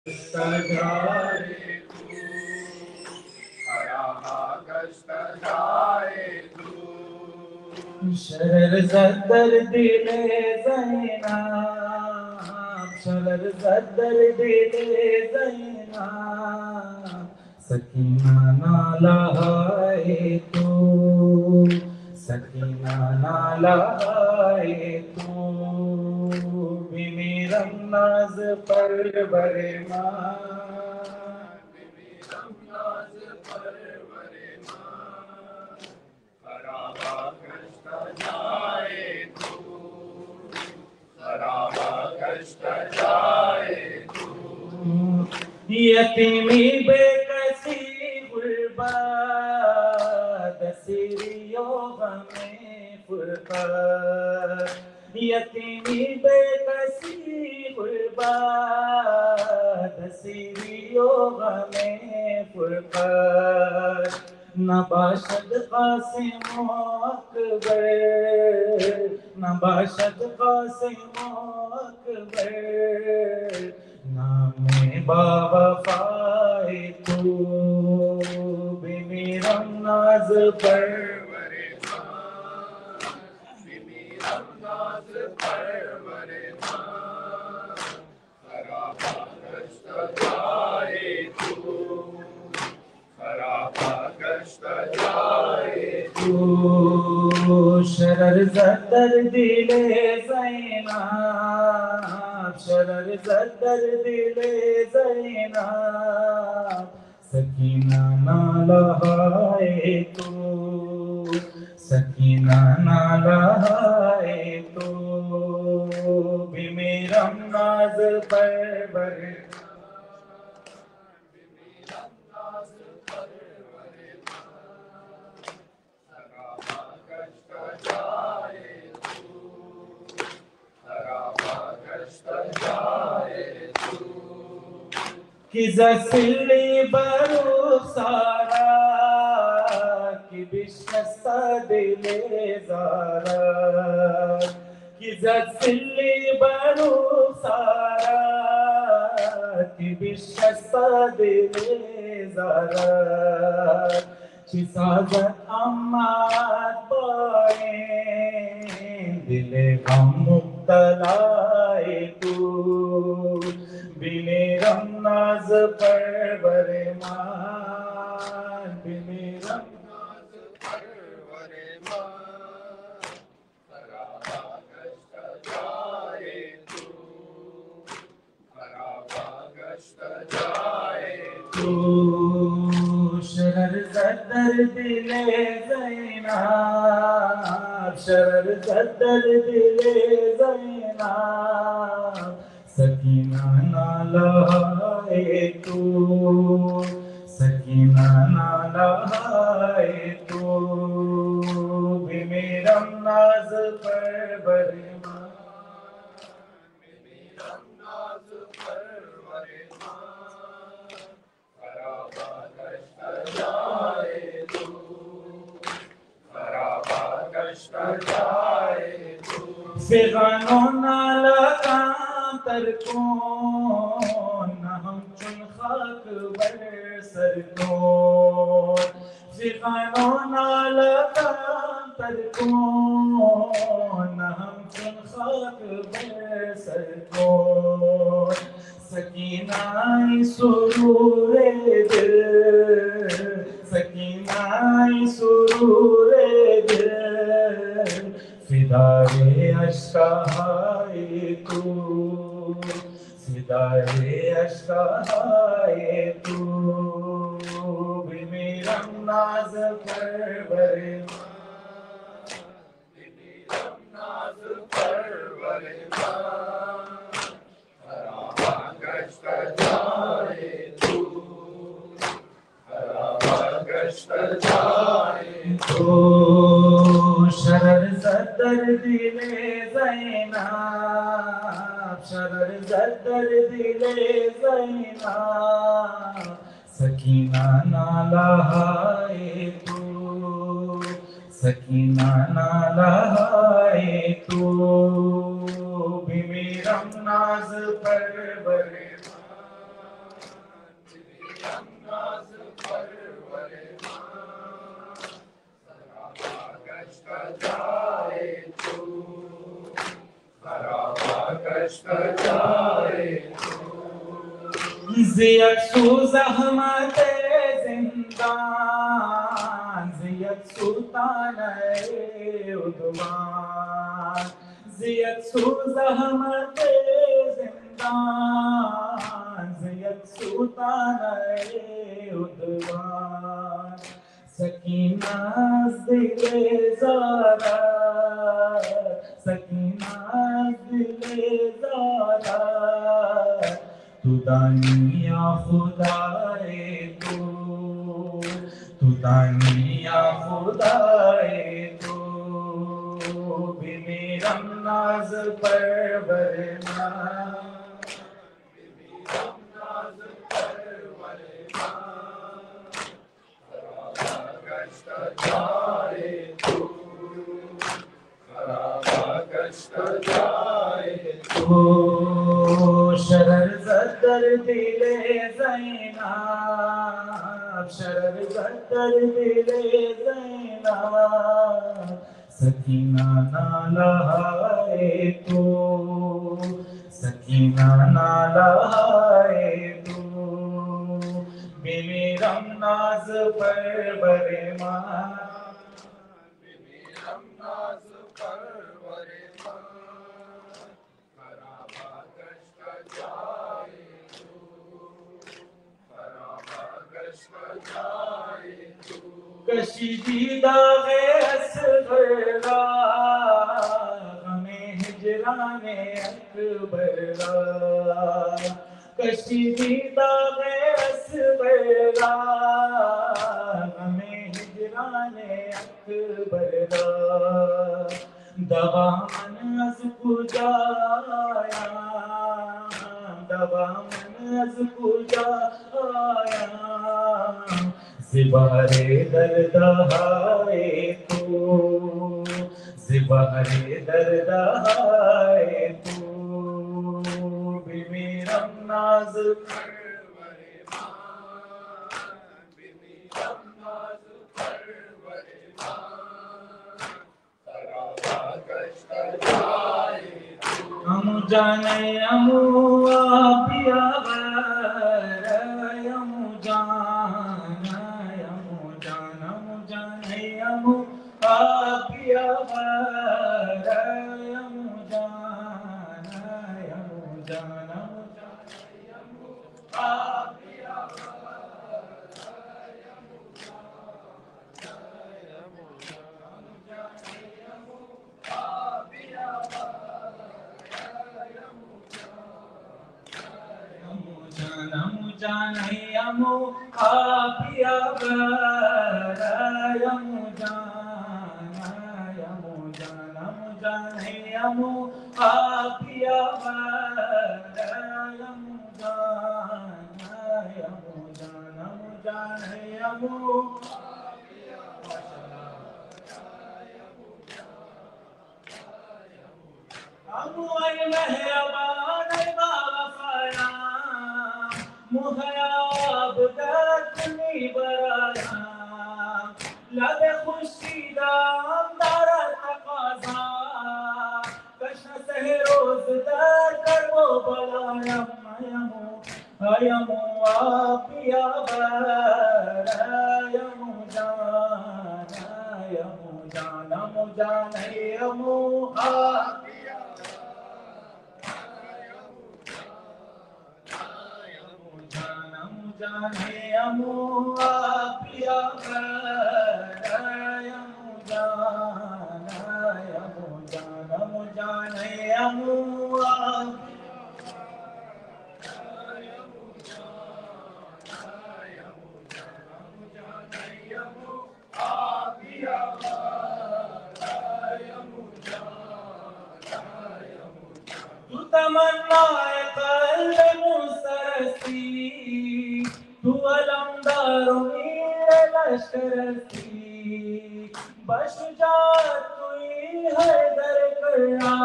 सजाए तू, हरा कष्ट जाए तू, शरर सदर दिले ज़ैना, शरर सदर दिले ज़ैना, सकीना नाला है तू, सकीना नाला है तू, बिमीरम नाज परवरे माँ, बिमीरम नाज परवरे माँ, खराबा कष्ट जाए तू, खराबा कष्ट जाए तू, यतीमी बेकसी गुलबाद सिरियो हमें फुरकात, यतीमी बेकसी गुलबाद सिरियो हमें फुरकात, नबाशद कासिम अकबर, नबाशद कासिम अकबर, नामे बावफाए तू, बिमीरम नाज परवरे माँ, बिमीरम नाज परवरे माँ, खराबा कष्ट जाए तू, खराबा कष्ट जाए तू, शरर सदर दिले ज़ैना, शरर सदर दिले ज़ैना, सकीना नाला है तू, सकीना नाला है तू, बिमीरम नाज परवरे, बिमीरम नाज परवरे माँ, खराबा कष्ट जाए तू, खराबा कष्ट जाए तू, किज़सिली बरुसारा, कि बिश्नस्ता दिले ज़ारा, किज़सिली बरुसारा, कि बिश्नस्ता दिले ज़ारा, चिसाज़त अम्मात बाए, दिले गम मुब्तलाए तू, बिमीरम नाज परवरे माँ, बिमीरम नाज परवरे माँ, खराबा कष्ट जाए तू, खराबा कष्ट जाए तू, शरर सदर दिले ज़ैना, शरर सदर दिले ज़ैना, सकीना नाला है तू, सकीना नाला है तू, बिमीरम नाज परवरे माँ, बिमीरम नाज परवरे माँ, खराबा कष्ट जाए तू, खराबा कष्ट जाए तू, फिगानो नाला तरकोन, हम चुन खाक बर सरकोन, फिगानो नाला तरकोन, हम चुन खाक बर सरकोन, सकीनाई सुरूरे दिल, सकीनाई सुरूरे दिल, फिदाए अश्काए तू, फिदाए अश्काए तू, बिमीरम नाज परवरे माँ, बिमीरम नाज परवरे माँ, खराबा कष्ट जाए तू, खराबा कष्ट जाए तू, शरर सदर दिले ज़ैना, शरर सदर दिले ज़ैना, सकीना नाला है तू, सकीना नाला है तू, बिमीरम नाज परवरे माँ, कष्ट जाए ज़ियत सू ज़हमत ज़िंदान ज़ियत सुल्तान उद्वान ज़ियत सू ज़हमत ज़िंदान ज़ियत सुल्तान उद्वान सकीना दिले ज़ारा सकीना दिले ज़ारा तू दानिया खुदाए तू दानिया खुदाए तू बिमेरम नाज परवरना शरर ज़दर दिले ज़ैनाब शरर ज़दर दिले ज़ैनाब सकीना नाला है तू सकीना नाला है तू बिमेरम नाज परवरे माँ बिमेरम नाज परवरे कशीदा असगरा हमें हिजराने अकबरा कशीदा असगरा हमें हिजराने अकबरा दवामन अज़ कुजाया दवामन अज़ कुजाया ज़िबारे दर्दाए तू ज़िबारे दर्दाए तू बिमेरम नाज परवरे बिमेरम नाज परवरे हम जाने हमू आपिया हमू जाना हमू जाना हमू जाने हमू आपिया हमू जाना हमू जाना हमू आपिया नमो जाने यमो आपिया यमो जाना यमो जाना नमो जाने यमो आपिया यमो जाना यमो जाना नमो जाने यमो अमु आई मेहरबान बावफाया मुहयाब दर्दनी बराया लबे खुशी दाम दारा तकाजा कश्न से रोज दर कर वो बलाया यमो आपिया यमो जाना यमो जाना मुजाना यमो आपिया जाने यमो आपिया यमो जाना यमो जाना मुजाने यमो आपिया तू तमन्नाए क़ल्ब मुसरसी तू अलमदार मेरे लश्करसी बशुजात तुई हैदर करना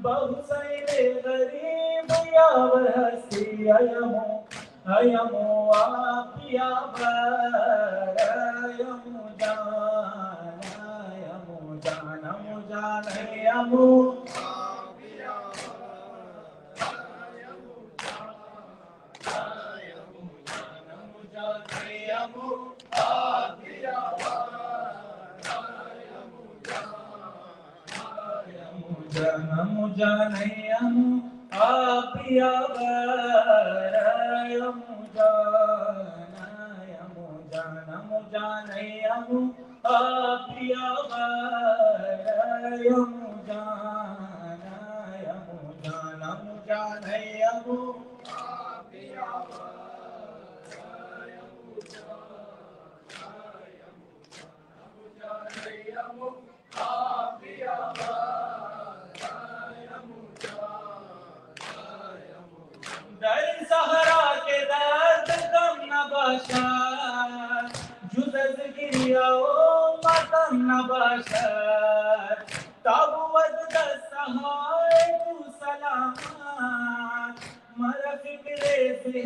बहुसैने गरीब यावर हसी यमो आपिया यमो जाना मुजाना यमो दर सहरा के दर्द कम न बशर जुदज गिरिया मतम न बशर ताबुवद दस्तहाय तू सलामत मर फिक्रे से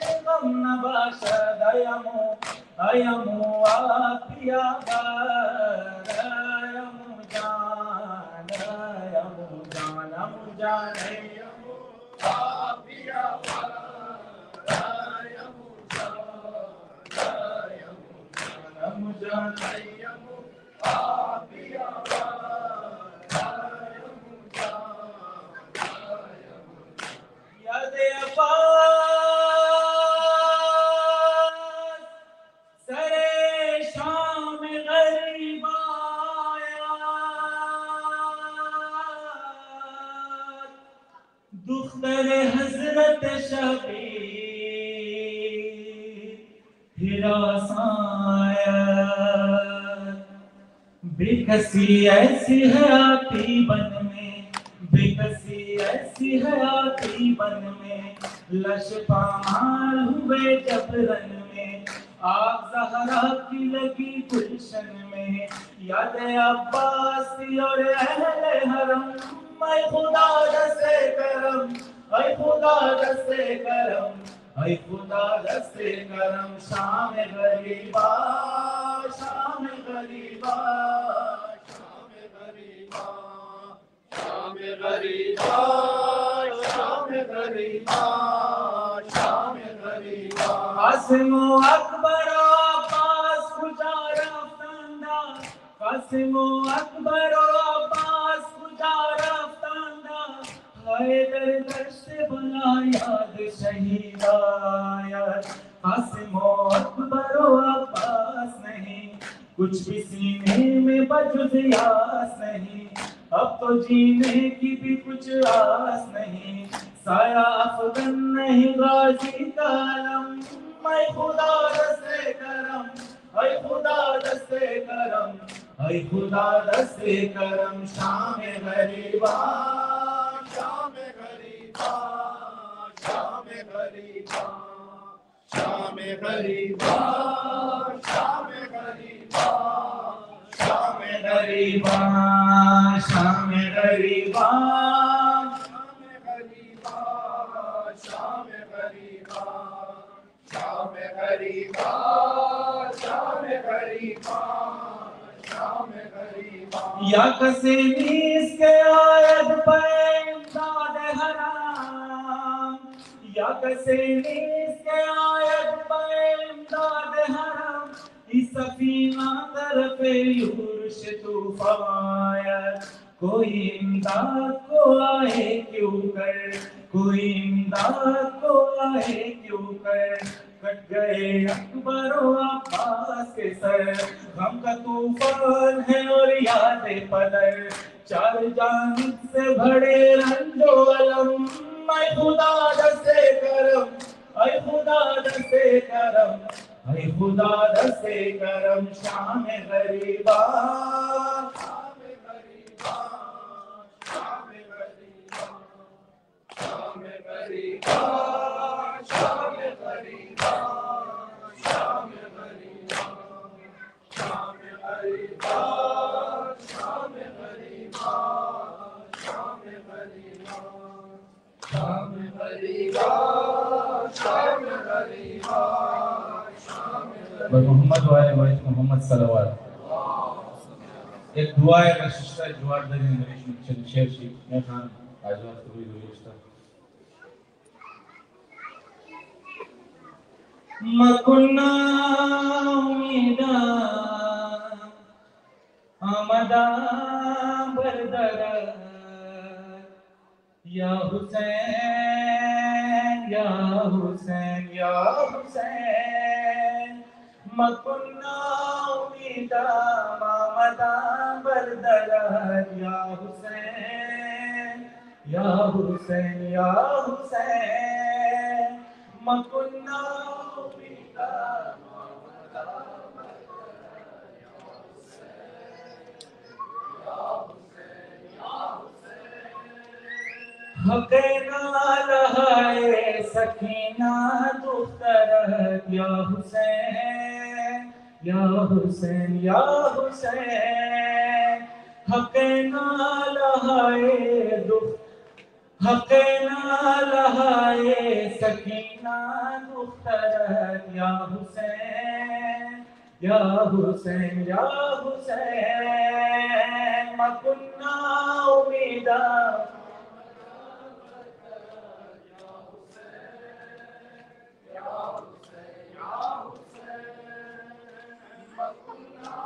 कम न बशर अयमो आपिया अयमो जान दुख्तर हजरत शबीर हिरासायत बेकसी ऐसी है आती बन में बेकसी ऐसी है आती बन में लश पामाल हुए जब रन में आग जहरा की लगी गुलशन में याद अब्बास और अहले हरम मैं खुदा दस्ते करम ऐ खुदा दस्ते करम ऐ खुदा दस्ते करम शाम गरीबा शाम गरीबा शाम गरीबा शाम गरीबा शाम गरीबा शाम गरीबा कासिमो अकबर अब्बास गुजारा फंदा कासिमो अकबर अब्बास गुजारा फंदा हैदर दर्श बना याद शहीदायत कासिमो अकबर अब्बास नहीं कुछ भी सीने में बजुज यास नहीं अब तो जीने की भी कुछ आस नहीं साया अफगन नहीं गाजी का अलम मैं खुदा दस्ते करम ऐ खुदा दस्ते करम ऐ खुदा दस्ते करम शाम गरीबा शाम गरीबा शाम गरीबा शाम गरीबा शाम गरीबा शाम गरीबा शाम गरीबा शाम गरीबा शाम गरीबा शाम गरीबा शाम गरीबा या कसे नीस के आयत पे इमदाद हराम या कसे नीस के आयत पे इमदाद हराम इस सफीना तरफ यूर्श तूफायत कोई इमदाद को आए क्यों कर कोई इमदाद को आए क्यों कर कट गए अकबर अब्बास के सर गम का तूफान है और यादें पदर चार जानिब से भरे रंजो अलम मैं खुदा दस्ते करम ऐ खुदा दस्ते करम ऐ खुदा दस्ते करम शाम गरीबा शाम गरीबा शाम गरीबा शाम गरीबा शाम गरीबा शाम गरीबा शाम गरीबा शाम गरीबा शाम गरीबा शाम गरीबा शाम गरीबा मोहम्मद वाले मोहम्मद सलवात एक दुआ है नशिस्ता जवार दरी नरेश चल शेर शी मैं खान आजवा तो भी दुरिश्ता मकुन्ना उमीदा आमदा बरदरा या हुसैन या हुसैन या हुसैन मकुन्ना उमीदा आमदा बरदरा या हुसैन या हुसैन या हुसैन मकुन्ना उमीदा हक़ना लहाए सकीना दुख्तर या हुसैन या हुसैन या हुसैन हक़ना लहाए हक़ना लहाए सकीना दुख्तर या हुसैन या हुसैन या हुसैन मकुन्ना उमीदा या हुसैन या हुसैन मकुन्ना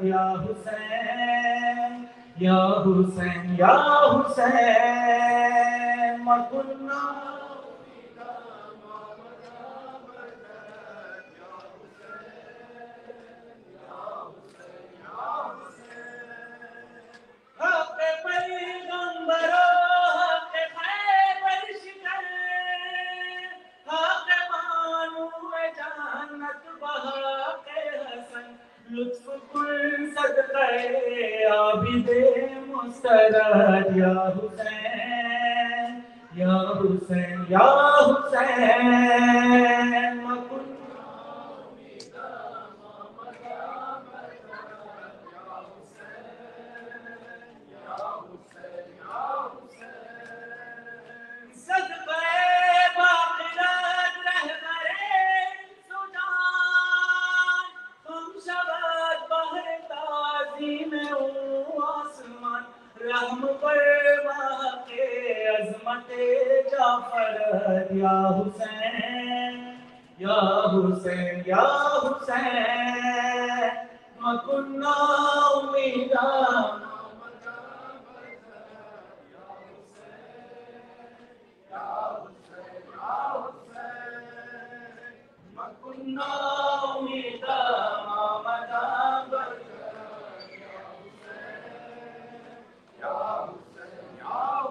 या हुसैन या हुसैन या हुसैन मकुन्ना उमीदा आमदा बरदरा या हुसैन या हुसैन या हुसैन सदक़े बाक़ियात रहबरे सुजान तुम शबाद बहर ताज़ीम आसमान रहम पर के अज़मत जाफर या हुसैन या हुसैन या हुसैन मकुन्ना उमीदा आमदा बरदरा या हुसैन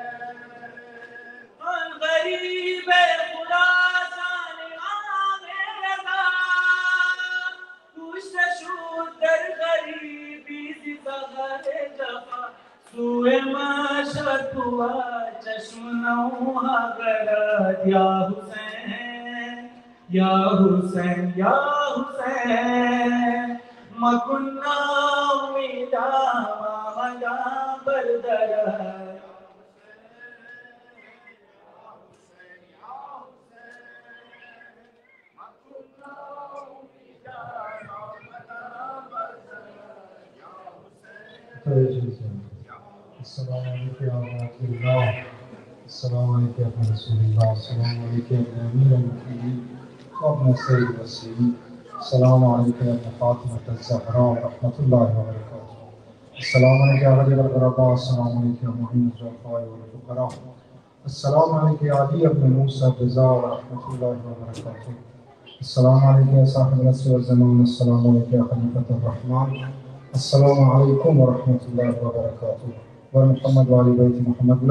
या हुसैन या हुसैन मकुन्ना उमीदा आमदा बरदरा गरीब खुदा दर गरीबी जफा सुए माशत हुआ चश्म नौहा गरद या हुसैन या हुसैन या हुसैन मकुन्ना उमीदा आमदा बरदरा अस्सलाम वालेकुम या रहमतुल्लाह अस्सलाम वालेकुम या रसूलुल्लाह अस्सलाम वालेकुम या अमीर अल-मुमिनीन व अपना सैयद वसीम अस्सलाम वालेकुम या फातिमा अज़-ज़हरा व रहमतुल्लाहि व बरकातुहू अस्सलाम वालेकुम या वली अल-क़ुरबा अस्सलाम वालेकुम या मुईन अल-ज़ुअफ़ा व अल-फ़ुक़रा अस्सलाम वालेकुम या अली इब्न मूसा रज़ा व रहमतुल्लाहि व बरकातुहू अस्सलाम वालेकुम या साहिब अल-असर व ज़मान अस्सलाम वालेकुम या खलीफ़तुर रहमान अस्सलामु अलैकुम व रहमतुल्लाहि व बरकातुहू व मुहम्मद व आलि बैत मुहम्मद।